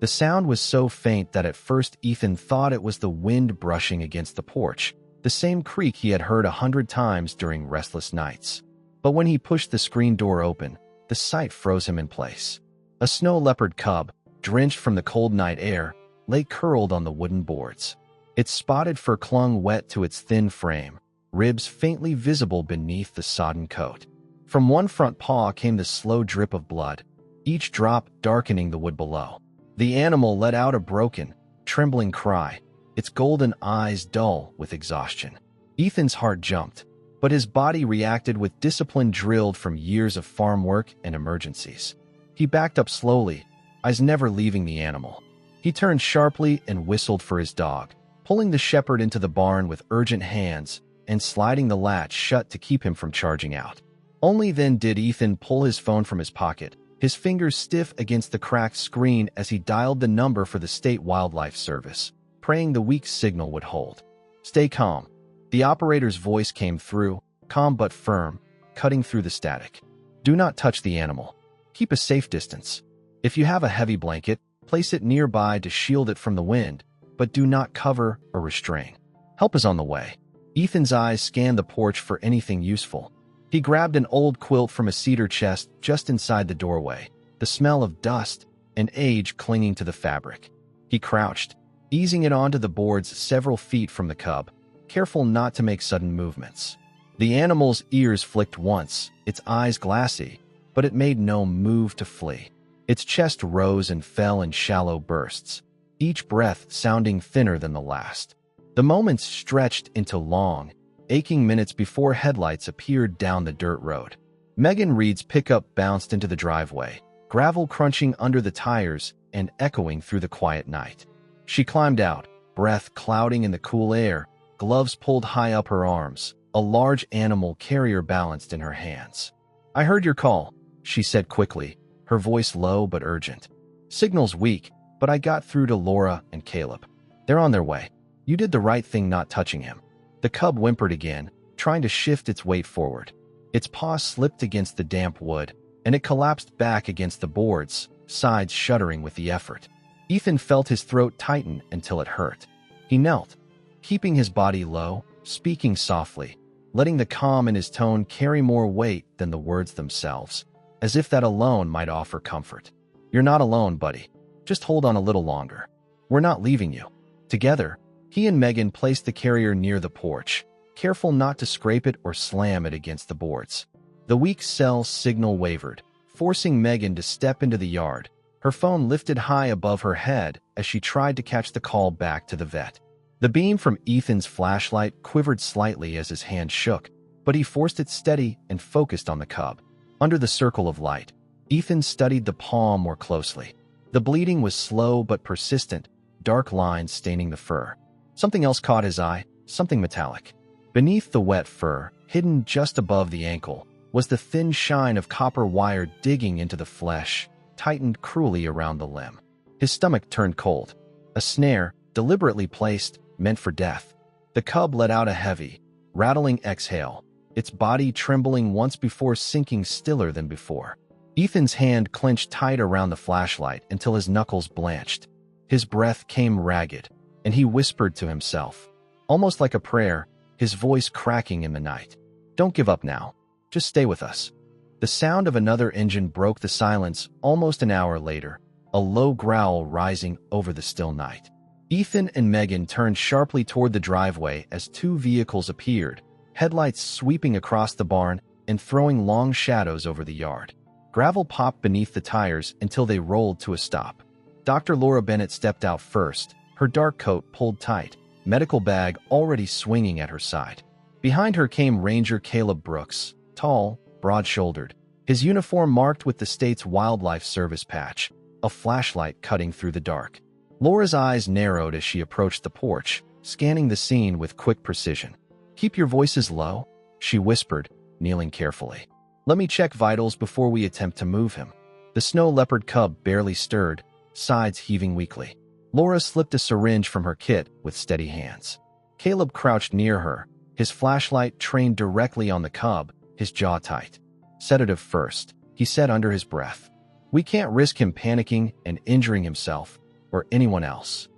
The sound was so faint that at first Ethan thought it was the wind brushing against the porch, the same creak he had heard 100 times during restless nights. But when he pushed the screen door open, the sight froze him in place. A snow leopard cub, drenched from the cold night air, lay curled on the wooden boards. Its spotted fur clung wet to its thin frame, ribs faintly visible beneath the sodden coat. From one front paw came the slow drip of blood, each drop darkening the wood below. The animal let out a broken, trembling cry, its golden eyes dull with exhaustion. Ethan's heart jumped, but his body reacted with discipline drilled from years of farm work and emergencies. He backed up slowly, eyes never leaving the animal. He turned sharply and whistled for his dog, pulling the shepherd into the barn with urgent hands and sliding the latch shut to keep him from charging out. Only then did Ethan pull his phone from his pocket, his fingers stiff against the cracked screen as he dialed the number for the State Wildlife Service, praying the weak signal would hold. "Stay calm." The operator's voice came through, calm but firm, cutting through the static. "Do not touch the animal. Keep a safe distance. If you have a heavy blanket, place it nearby to shield it from the wind, but do not cover or restrain. Help is on the way." Ethan's eyes scanned the porch for anything useful. He grabbed an old quilt from a cedar chest just inside the doorway, the smell of dust and age clinging to the fabric. He crouched, easing it onto the boards several feet from the cub, careful not to make sudden movements. The animal's ears flicked once, its eyes glassy, but it made no move to flee. Its chest rose and fell in shallow bursts, each breath sounding thinner than the last. The moments stretched into long, aching minutes before headlights appeared down the dirt road. Megan Reed's pickup bounced into the driveway, gravel crunching under the tires and echoing through the quiet night. She climbed out, breath clouding in the cool air, gloves pulled high up her arms, a large animal carrier balanced in her hands. "I heard your call," she said quickly, her voice low but urgent. "Signal's weak, but I got through to Laura and Caleb. They're on their way. You did the right thing not touching him." The cub whimpered again, trying to shift its weight forward. Its paw slipped against the damp wood, and it collapsed back against the boards, sides shuddering with the effort. Ethan felt his throat tighten until it hurt. He knelt, keeping his body low, speaking softly, letting the calm in his tone carry more weight than the words themselves, as if that alone might offer comfort. "You're not alone, buddy. Just hold on a little longer. We're not leaving you." Together, he and Megan placed the carrier near the porch, careful not to scrape it or slam it against the boards. The weak cell signal wavered, forcing Megan to step into the yard, her phone lifted high above her head as she tried to catch the call back to the vet. The beam from Ethan's flashlight quivered slightly as his hand shook, but he forced it steady and focused on the cub. Under the circle of light, Ethan studied the paw more closely. The bleeding was slow but persistent, dark lines staining the fur. Something else caught his eye, something metallic. Beneath the wet fur, hidden just above the ankle, was the thin shine of copper wire digging into the flesh, tightened cruelly around the limb. His stomach turned cold. A snare, deliberately placed, meant for death. The cub let out a heavy, rattling exhale, its body trembling once before sinking stiller than before. Ethan's hand clenched tight around the flashlight until his knuckles blanched. His breath came ragged, and he whispered to himself, almost like a prayer, his voice cracking in the night. "Don't give up now. Just stay with us." The sound of another engine broke the silence almost an hour later, a low growl rising over the still night. Ethan and Megan turned sharply toward the driveway as two vehicles appeared, headlights sweeping across the barn and throwing long shadows over the yard. Gravel popped beneath the tires until they rolled to a stop. Dr. Laura Bennett stepped out first, her dark coat pulled tight, medical bag already swinging at her side. Behind her came Ranger Caleb Brooks, tall, broad-shouldered, his uniform marked with the state's Wildlife Service patch, a flashlight cutting through the dark. Laura's eyes narrowed as she approached the porch, scanning the scene with quick precision. "Keep your voices low," she whispered, kneeling carefully. "Let me check vitals before we attempt to move him." The snow leopard cub barely stirred, sides heaving weakly. Laura slipped a syringe from her kit with steady hands. Caleb crouched near her, his flashlight trained directly on the cub, his jaw tight. "Sedative first," he said under his breath. "We can't risk him panicking and injuring himself. or anyone else.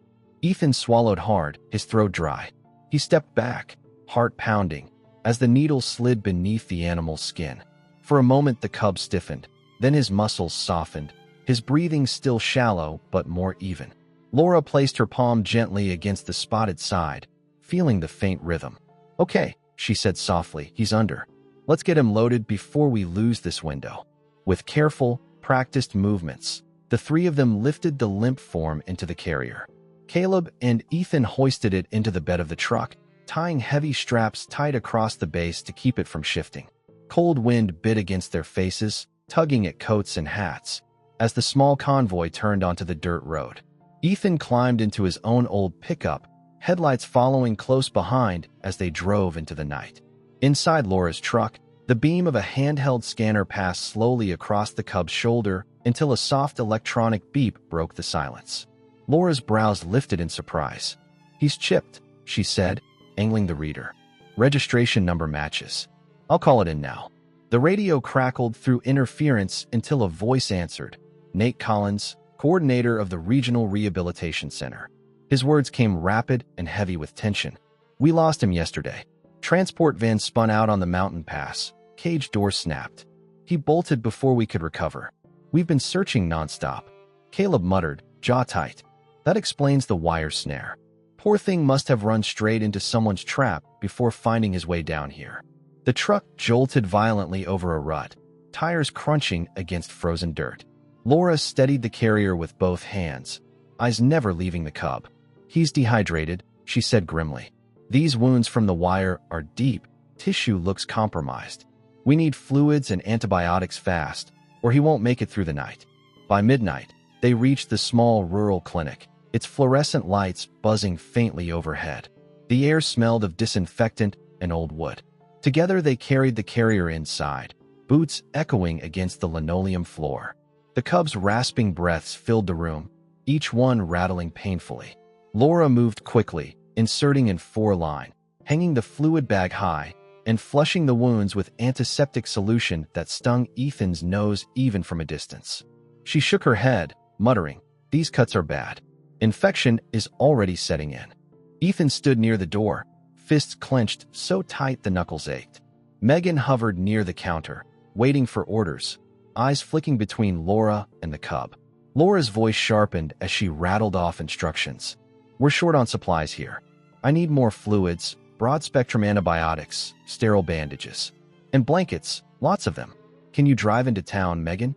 Ethan swallowed hard, his throat dry. He stepped back, heart pounding, as the needle slid beneath the animal's skin. For a moment the cub stiffened, then his muscles softened, his breathing still shallow but more even. Laura placed her palm gently against the spotted side, feeling the faint rhythm. "Okay," she said softly, "he's under. Let's get him loaded before we lose this window." With careful, practiced movements, the three of them lifted the limp form into the carrier. Caleb and Ethan hoisted it into the bed of the truck, tying heavy straps tight across the base to keep it from shifting. Cold wind bit against their faces, tugging at coats and hats, as the small convoy turned onto the dirt road. Ethan climbed into his own old pickup, headlights following close behind as they drove into the night. Inside Laura's truck, the beam of a handheld scanner passed slowly across the cub's shoulder until a soft electronic beep broke the silence. Laura's brows lifted in surprise. "He's chipped," she said, angling the reader. "Registration number matches. I'll call it in now." The radio crackled through interference until a voice answered. Nate Collins, coordinator of the Regional Rehabilitation Center. His words came rapid and heavy with tension. "We lost him yesterday. Transport van spun out on the mountain pass. Cage door snapped. He bolted before we could recover. We've been searching nonstop." Caleb muttered, jaw tight. "That explains the wire snare. Poor thing must have run straight into someone's trap before finding his way down here." The truck jolted violently over a rut, tires crunching against frozen dirt. Laura steadied the carrier with both hands, eyes never leaving the cub. "He's dehydrated," she said grimly. "These wounds from the wire are deep. Tissue looks compromised. We need fluids and antibiotics fast, or he won't make it through the night." By midnight, they reached the small rural clinic, its fluorescent lights buzzing faintly overhead. The air smelled of disinfectant and old wood. Together they carried the carrier inside, boots echoing against the linoleum floor. The cub's rasping breaths filled the room, each one rattling painfully. Laura moved quickly, inserting in 4-line, hanging the fluid bag high, and flushing the wounds with antiseptic solution that stung Ethan's nose even from a distance. She shook her head, muttering, "These cuts are bad. Infection is already setting in." Ethan stood near the door, fists clenched so tight the knuckles ached. Megan hovered near the counter, waiting for orders, eyes flicking between Laura and the cub. Laura's voice sharpened as she rattled off instructions. "We're short on supplies here. I need more fluids, broad-spectrum antibiotics, sterile bandages, and blankets, lots of them. Can you drive into town, Megan?"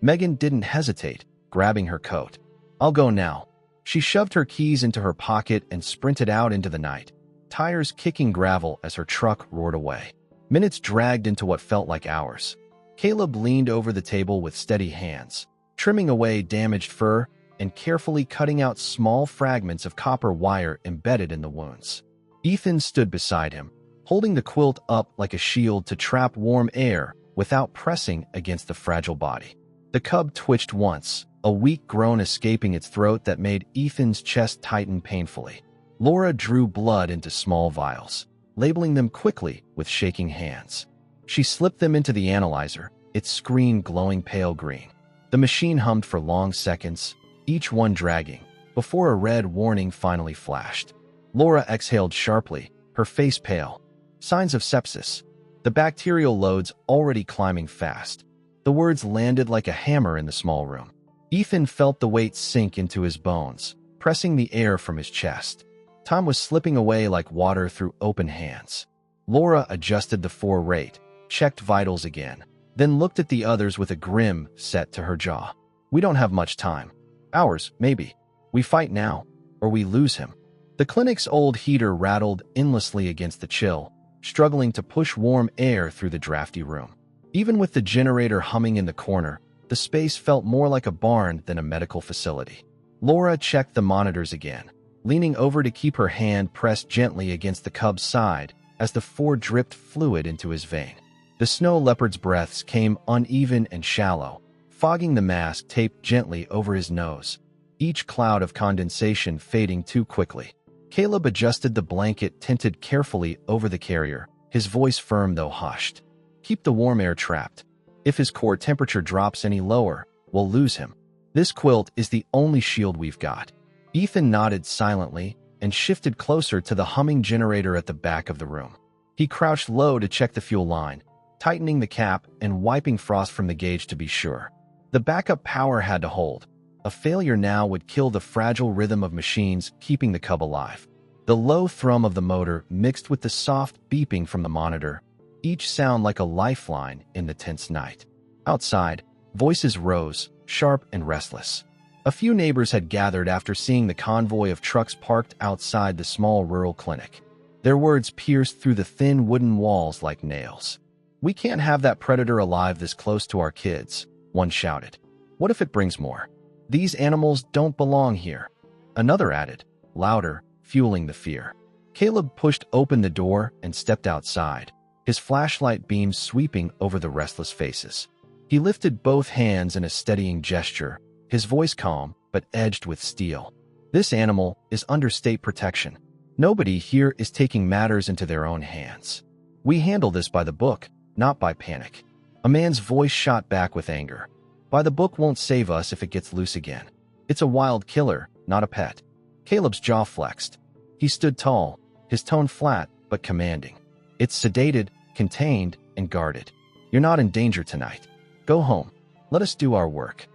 Megan didn't hesitate, grabbing her coat. "I'll go now." She shoved her keys into her pocket and sprinted out into the night, tires kicking gravel as her truck roared away. Minutes dragged into what felt like hours. Caleb leaned over the table with steady hands, trimming away damaged fur and carefully cutting out small fragments of copper wire embedded in the wounds. Ethan stood beside him, holding the quilt up like a shield to trap warm air without pressing against the fragile body. The cub twitched once, a weak groan escaping its throat that made Ethan's chest tighten painfully. Laura drew blood into small vials, labeling them quickly with shaking hands. She slipped them into the analyzer, its screen glowing pale green. The machine hummed for long seconds, each one dragging, before a red warning finally flashed. Laura exhaled sharply, her face pale. Signs of sepsis. The bacterial loads already climbing fast. The words landed like a hammer in the small room. Ethan felt the weight sink into his bones, pressing the air from his chest. Time was slipping away like water through open hands. Laura adjusted the 4 rate, checked vitals again, then looked at the others with a grim set to her jaw. "We don't have much time. Hours, maybe. We fight now, or we lose him." The clinic's old heater rattled endlessly against the chill, struggling to push warm air through the drafty room. Even with the generator humming in the corner, the space felt more like a barn than a medical facility. Laura checked the monitors again, leaning over to keep her hand pressed gently against the cub's side as the 4 dripped fluid into his vein. The snow leopard's breaths came uneven and shallow, fogging the mask taped gently over his nose, each cloud of condensation fading too quickly. Caleb adjusted the blanket tinted carefully over the carrier, his voice firm though hushed. "Keep the warm air trapped. If his core temperature drops any lower, we'll lose him. This quilt is the only shield we've got." Ethan nodded silently and shifted closer to the humming generator at the back of the room. He crouched low to check the fuel line, tightening the cap and wiping frost from the gauge to be sure. The backup power had to hold. A failure now would kill the fragile rhythm of machines keeping the cub alive. The low thrum of the motor mixed with the soft beeping from the monitor, each sound like a lifeline in the tense night. Outside, voices rose, sharp and restless. A few neighbors had gathered after seeing the convoy of trucks parked outside the small rural clinic. Their words pierced through the thin wooden walls like nails. "We can't have that predator alive this close to our kids," one shouted. "What if it brings more? These animals don't belong here," another added, louder, fueling the fear. Caleb pushed open the door and stepped outside, his flashlight beams sweeping over the restless faces. He lifted both hands in a steadying gesture, his voice calm but edged with steel. "This animal is under state protection. Nobody here is taking matters into their own hands. We handle this by the book, not by panic." A man's voice shot back with anger. "By the book won't save us if it gets loose again. It's a wild killer, not a pet." Caleb's jaw flexed. He stood tall, his tone flat but commanding. "It's sedated, contained, and guarded. You're not in danger tonight. Go home. Let us do our work."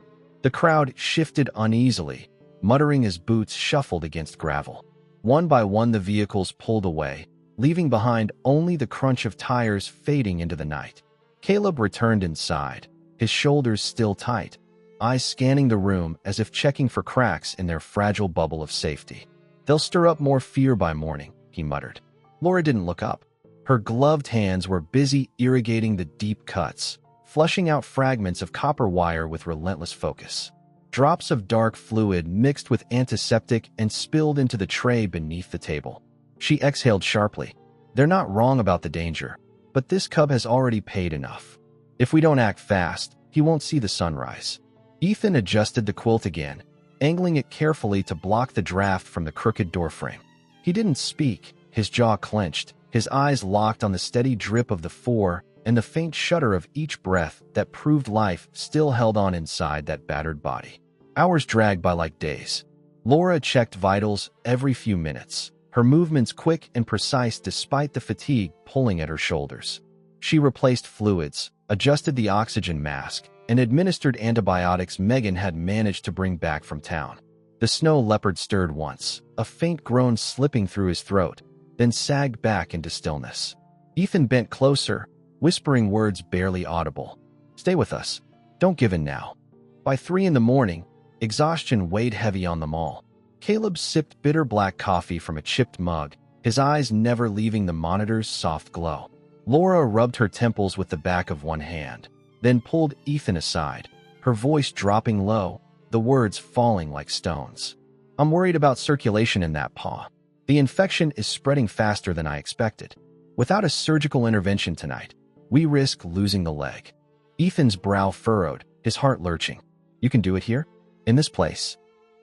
The crowd shifted uneasily, muttering as boots shuffled against gravel. One by one the vehicles pulled away, leaving behind only the crunch of tires fading into the night. Caleb returned inside, his shoulders still tight, eyes scanning the room as if checking for cracks in their fragile bubble of safety. "They'll stir up more fear by morning," he muttered. Laura didn't look up. Her gloved hands were busy irrigating the deep cuts, flushing out fragments of copper wire with relentless focus. Drops of dark fluid mixed with antiseptic and spilled into the tray beneath the table. She exhaled sharply. "They're not wrong about the danger, but this cub has already paid enough. If we don't act fast, he won't see the sunrise." Ethan adjusted the quilt again, angling it carefully to block the draft from the crooked doorframe. He didn't speak, his jaw clenched, his eyes locked on the steady drip of the four and the faint shudder of each breath that proved life still held on inside that battered body. Hours dragged by like days. Laura checked vitals every few minutes, her movements quick and precise despite the fatigue pulling at her shoulders. She replaced fluids, adjusted the oxygen mask, and administered antibiotics Megan had managed to bring back from town. The snow leopard stirred once, a faint groan slipping through his throat, then sagged back into stillness. Ethan bent closer, whispering words barely audible. "Stay with us. Don't give in now." By 3 a.m, exhaustion weighed heavy on them all. Caleb sipped bitter black coffee from a chipped mug, his eyes never leaving the monitor's soft glow. Laura rubbed her temples with the back of one hand, then pulled Ethan aside, her voice dropping low, the words falling like stones. "I'm worried about circulation in that paw. The infection is spreading faster than I expected. Without a surgical intervention tonight, we risk losing the leg." Ethan's brow furrowed, his heart lurching. "You can do it here? In this place?"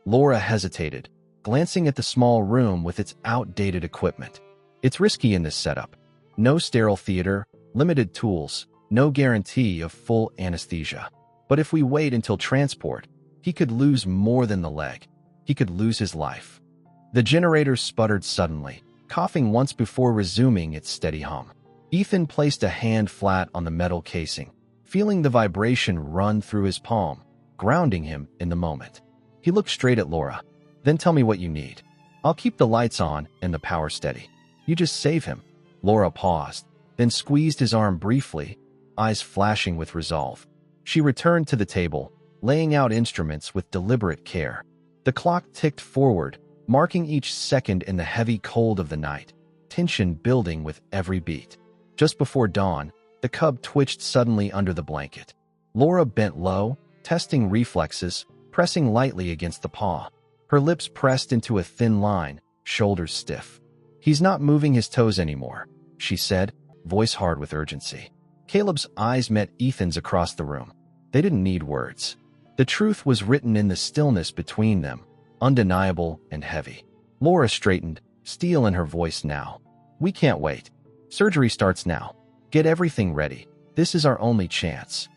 Laura hesitated, glancing at the small room with its outdated equipment. "It's risky in this setup. No sterile theater, limited tools, no guarantee of full anesthesia. But if we wait until transport, he could lose more than the leg. He could lose his life." The generator sputtered suddenly, coughing once before resuming its steady hum. Ethan placed a hand flat on the metal casing, feeling the vibration run through his palm, grounding him in the moment. He looked straight at Laura. "Then tell me what you need. I'll keep the lights on and the power steady. You just save him." Laura paused, then squeezed his arm briefly, eyes flashing with resolve. She returned to the table, laying out instruments with deliberate care. The clock ticked forward, marking each second in the heavy cold of the night, tension building with every beat. Just before dawn, the cub twitched suddenly under the blanket. Laura bent low, testing reflexes, pressing lightly against the paw. Her lips pressed into a thin line, shoulders stiff. "He's not moving his toes anymore," she said, voice hard with urgency. Caleb's eyes met Ethan's across the room. They didn't need words. The truth was written in the stillness between them, undeniable and heavy. Laura straightened, steel in her voice now. "We can't wait. Surgery starts now. Get everything ready. This is our only chance."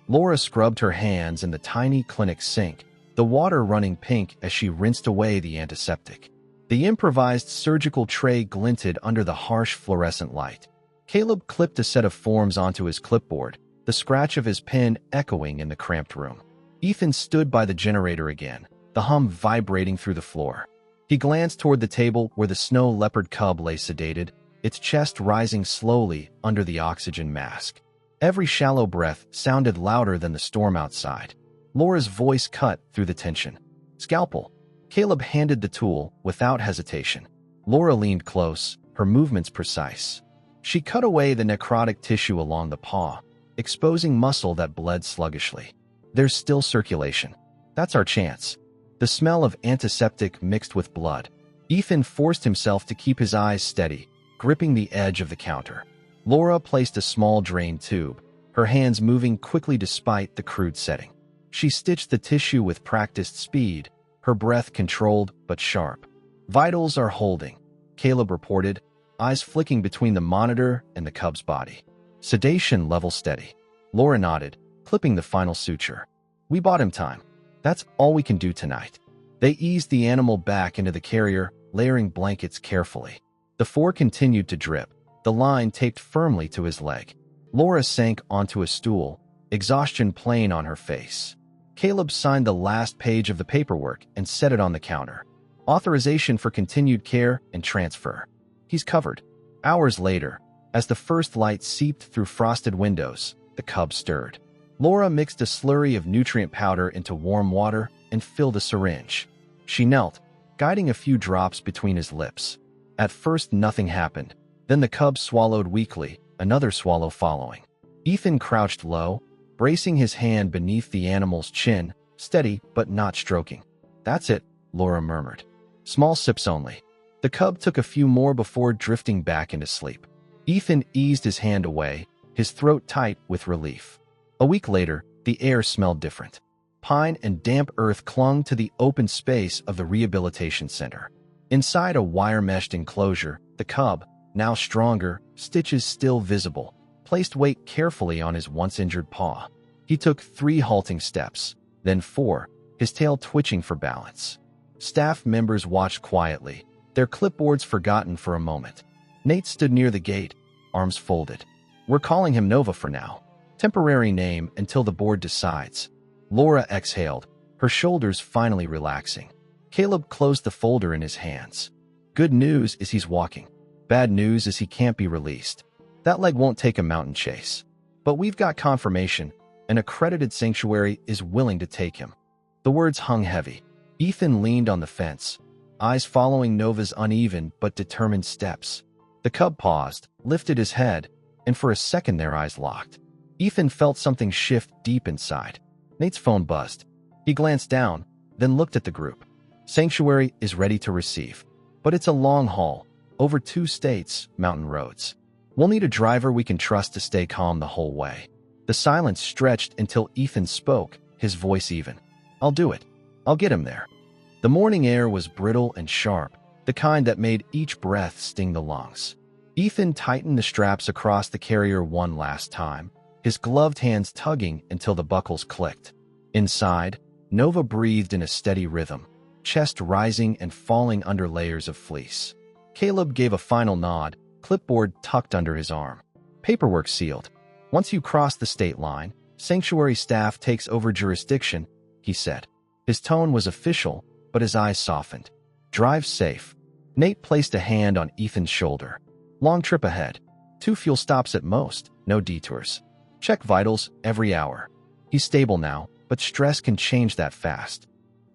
Laura scrubbed her hands in the tiny clinic sink, the water running pink as she rinsed away the antiseptic. The improvised surgical tray glinted under the harsh fluorescent light. Caleb clipped a set of forms onto his clipboard, the scratch of his pen echoing in the cramped room. Ethan stood by the generator again, the hum vibrating through the floor. He glanced toward the table where the snow leopard cub lay sedated, its chest rising slowly under the oxygen mask. Every shallow breath sounded louder than the storm outside. Laura's voice cut through the tension. "Scalpel." Caleb handed the tool without hesitation. Laura leaned close, her movements precise. She cut away the necrotic tissue along the paw, exposing muscle that bled sluggishly. "There's still circulation. That's our chance." The smell of antiseptic mixed with blood. Ethan forced himself to keep his eyes steady, gripping the edge of the counter. Laura placed a small drain tube, her hands moving quickly despite the crude setting. She stitched the tissue with practiced speed, her breath controlled but sharp. "Vitals are holding," Caleb reported, eyes flicking between the monitor and the cub's body. "Sedation level steady." Laura nodded, clipping the final suture. "We bought him time. That's all we can do tonight." They eased the animal back into the carrier, layering blankets carefully. The four continued to drip, the line taped firmly to his leg. Laura sank onto a stool, exhaustion plain on her face. Caleb signed the last page of the paperwork and set it on the counter. Authorization for continued care and transfer. He's covered. Hours later, as the first light seeped through frosted windows, the cub stirred. Laura mixed a slurry of nutrient powder into warm water and filled a syringe. She knelt, guiding a few drops between his lips. At first nothing happened. Then the cub swallowed weakly, another swallow following. Ethan crouched low, bracing his hand beneath the animal's chin, steady but not stroking. "That's it," Laura murmured. "Small sips only." The cub took a few more before drifting back into sleep. Ethan eased his hand away, his throat tight with relief. A week later, the air smelled different. Pine and damp earth clung to the open space of the rehabilitation center. Inside a wire-meshed enclosure, the cub, now stronger, stitches still visible, placed weight carefully on his once-injured paw. He took 3 halting steps, then 4, his tail twitching for balance. Staff members watched quietly, their clipboards forgotten for a moment. Nate stood near the gate, arms folded. "We're calling him Nova for now. Temporary name until the board decides." Laura exhaled, her shoulders finally relaxing. Caleb closed the folder in his hands. "Good news is he's walking. Bad news is he can't be released. That leg won't take a mountain chase. But we've got confirmation. An accredited sanctuary is willing to take him." The words hung heavy. Ethan leaned on the fence, eyes following Nova's uneven but determined steps. The cub paused, lifted his head, and for a second their eyes locked. Ethan felt something shift deep inside. Nate's phone buzzed. He glanced down, then looked at the group. "Sanctuary is ready to receive. But it's a long haul, over 2 states, mountain roads. We'll need a driver we can trust to stay calm the whole way." The silence stretched until Ethan spoke, his voice even. "I'll do it. I'll get him there." The morning air was brittle and sharp, the kind that made each breath sting the lungs. Ethan tightened the straps across the carrier one last time, his gloved hands tugging until the buckles clicked. Inside, Nova breathed in a steady rhythm, chest rising and falling under layers of fleece. Caleb gave a final nod, clipboard tucked under his arm. "Paperwork sealed. Once you cross the state line, sanctuary staff takes over jurisdiction," he said. His tone was official, but his eyes softened. "Drive safe." Nate placed a hand on Ethan's shoulder. "Long trip ahead. 2 fuel stops at most, no detours. Check vitals every hour." He's stable now, but stress can change that fast.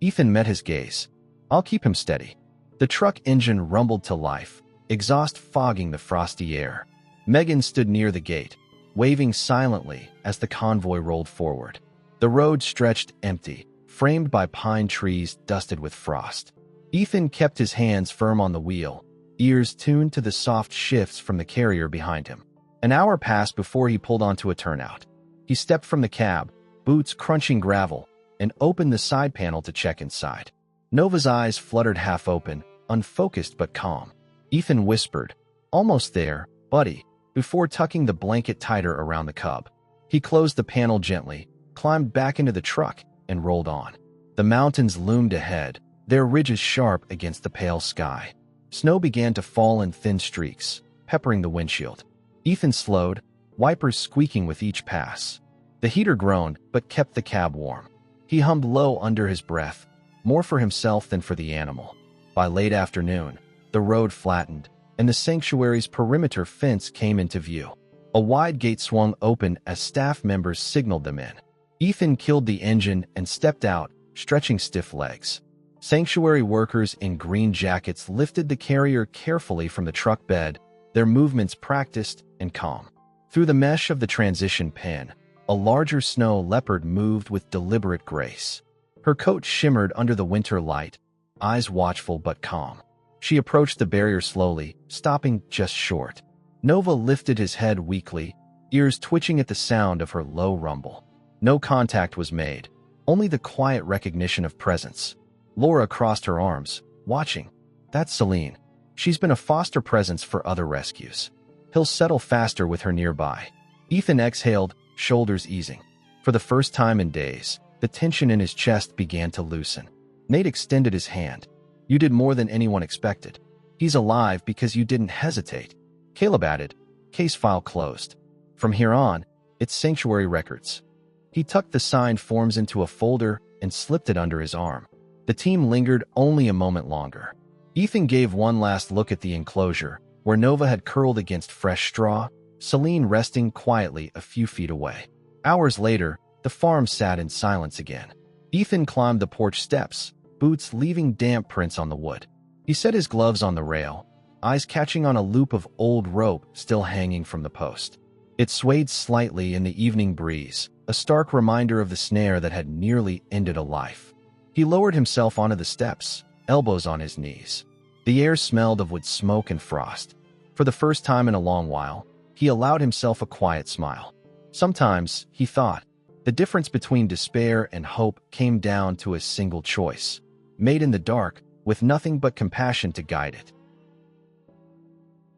Ethan met his gaze. "I'll keep him steady." The truck engine rumbled to life, exhaust fogging the frosty air. Megan stood near the gate, waving silently as the convoy rolled forward. The road stretched empty, framed by pine trees dusted with frost. Ethan kept his hands firm on the wheel, ears tuned to the soft shifts from the carrier behind him. An hour passed before he pulled onto a turnout. He stepped from the cab, boots crunching gravel, and opened the side panel to check inside. Nova's eyes fluttered half open, unfocused but calm. Ethan whispered, "Almost there, buddy," before tucking the blanket tighter around the cub. He closed the panel gently, climbed back into the truck, and rolled on. The mountains loomed ahead, their ridges sharp against the pale sky. Snow began to fall in thin streaks, peppering the windshield. Ethan slowed, wipers squeaking with each pass. The heater groaned, but kept the cab warm. He hummed low under his breath, more for himself than for the animal. By late afternoon, the road flattened, and the sanctuary's perimeter fence came into view. A wide gate swung open as staff members signaled them in. Ethan killed the engine and stepped out, stretching stiff legs. Sanctuary workers in green jackets lifted the carrier carefully from the truck bed, their movements practiced and calm. Through the mesh of the transition pin, a larger snow leopard moved with deliberate grace. Her coat shimmered under the winter light, eyes watchful but calm. She approached the barrier slowly, stopping just short. Nova lifted his head weakly, ears twitching at the sound of her low rumble. No contact was made, only the quiet recognition of presence. Laura crossed her arms, watching. That's Celine. She's been a foster presence for other rescues. He'll settle faster with her nearby. Ethan exhaled, shoulders easing. For the first time in days, the tension in his chest began to loosen. Nate extended his hand. You did more than anyone expected. He's alive because you didn't hesitate. Caleb added, case file closed. From here on, it's Sanctuary Records. He tucked the signed forms into a folder and slipped it under his arm. The team lingered only a moment longer. Ethan gave one last look at the enclosure, where Nova had curled against fresh straw, Celine resting quietly a few feet away. Hours later, the farm sat in silence again. Ethan climbed the porch steps, boots leaving damp prints on the wood. He set his gloves on the rail, eyes catching on a loop of old rope still hanging from the post. It swayed slightly in the evening breeze, a stark reminder of the snare that had nearly ended a life. He lowered himself onto the steps, elbows on his knees. The air smelled of wood smoke and frost. For the first time in a long while, he allowed himself a quiet smile. Sometimes, he thought, the difference between despair and hope came down to a single choice, made in the dark, with nothing but compassion to guide it.